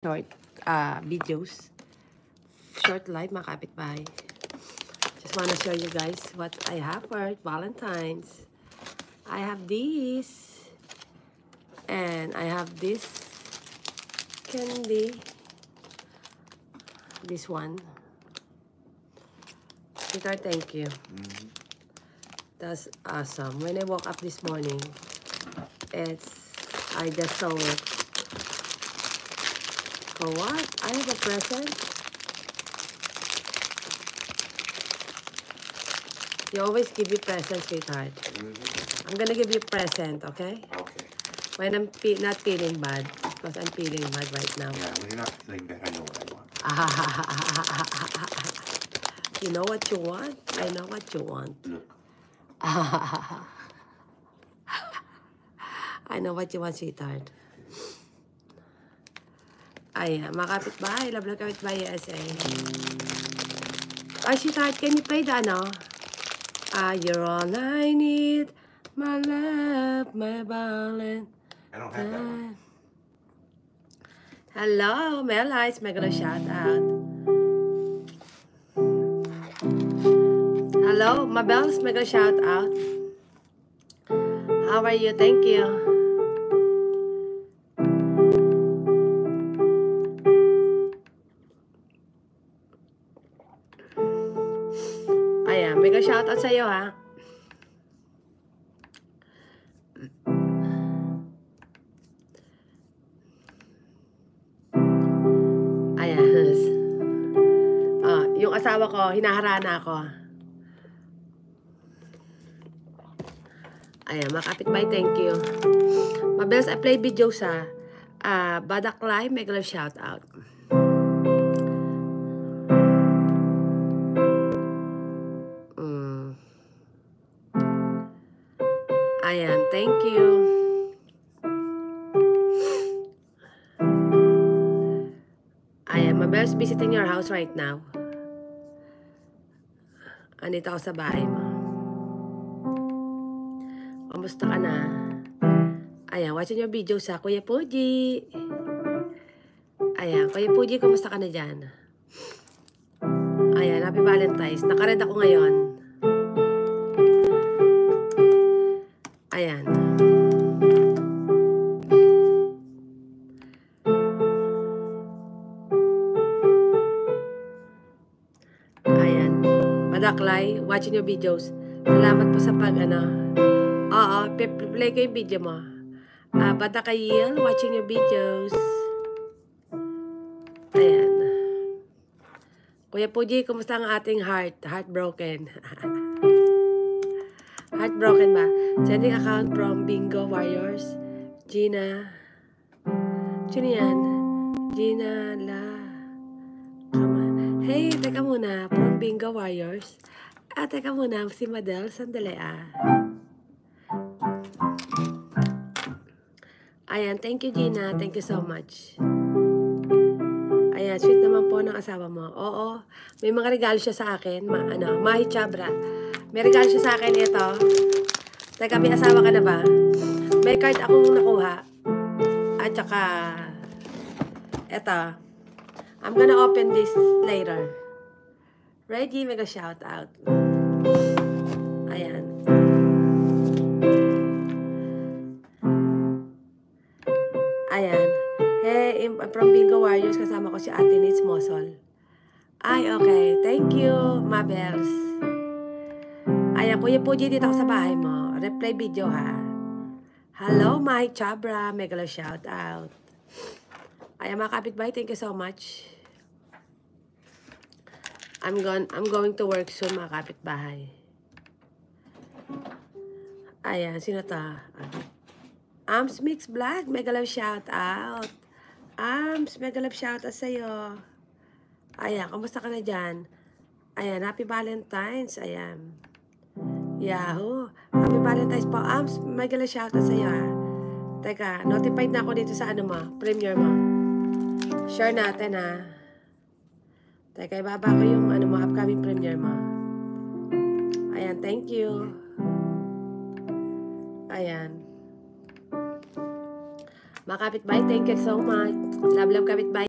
short videos, short live mga kapitbahay. Just wanna show you guys what I have for Valentine's. I have this, and I have this candy. This one. Peter, thank you. That's awesome. When I woke up this morning, I just saw it. For what? I have a present? You always give you presents, sweetheart. I'm gonna give you a present, okay? Okay. When I'm not feeling bad, because I'm feeling bad right now. Yeah, when you're not feeling bad, I know what I want. You know what you want? I know what you want. Look. I know what you want, sweetheart. Ay, mga kapitbahay, love na kapitbahay USA. Ay, sweetheart, can you play the ano? You're all I need, my love, my balance. I don't have that one. Hello, Mel Heights, may gonna shout out. Hello, Mabels, may gonna shout out. How are you? Thank you. Ayan, may shoutout sa'yo, ha? Ayan. Yung asawa ko, hinaharana ako. Ayan, mga kapitbahay, thank you. Mabels, I play videos, ha? Badak Live, may shoutout. Ayan, thank you. Ayan, Mabel's visiting your house right now. Andito ako sa bahay mo. Kamusta ka na? Ayan, watching your videos sa Kuya Puji. Ayan, Kuya Puji, kamusta ka na dyan? Ayan, happy Valentine's. Nakared ako ngayon. Ayan. Ayan. Madaklay, watching your videos. Salamat po sa Oo, play ko yung video mo. Badakayil, watching your videos. Ayan. Kuya Puji, kumusta ang ating heartbroken? Heartbroken ba? Sending account from Bingo Warriors. Gina. Sino yan? Gina La. Hey, teka muna. From Bingo Warriors. Teka muna. Si Madel. Sandali Ayan. Thank you, Gina. Thank you so much. Ayan. Sweet naman po ng asawa mo. Oo. May mga regalo siya sa akin. Mahi Chabra. May regalo siya sa akin ito. Teka, may asawa ka na ba? May card akong nakuha. At saka, ito. I'm gonna open this later. Ready? Mega shout out. Ayan. Ayan. Hey, from Bingo Warriors, kasama ko si Ate Nitz Mosol. Ay, okay. Thank you, Mabels. Ayan, Kuya Puji, dito ako sa bahay mo. Replay video, ha? Hello, Mahi Chabra. Mega shout out. Ayan, mga kapitbahay, thank you so much. I'm going to work soon, mga kapitbahay. Ayan, sino ta? Ams Mix Vlog, mega shout out. Ams, mega shout out sa'yo. Ayan, kamusta ka na dyan? Ayan, happy Valentine's. Ayan. Yahoo! Happy Valentine's po. Ams, mega shout out sa'yo, ha? Teka, notified na ako dito sa premiere mo. Share natin, ha? Teka, ibaba ko yung upcoming premiere mo. Ayan, thank you. Ayan. Mga kapitbahay, thank you so much. Love, kapitbahay.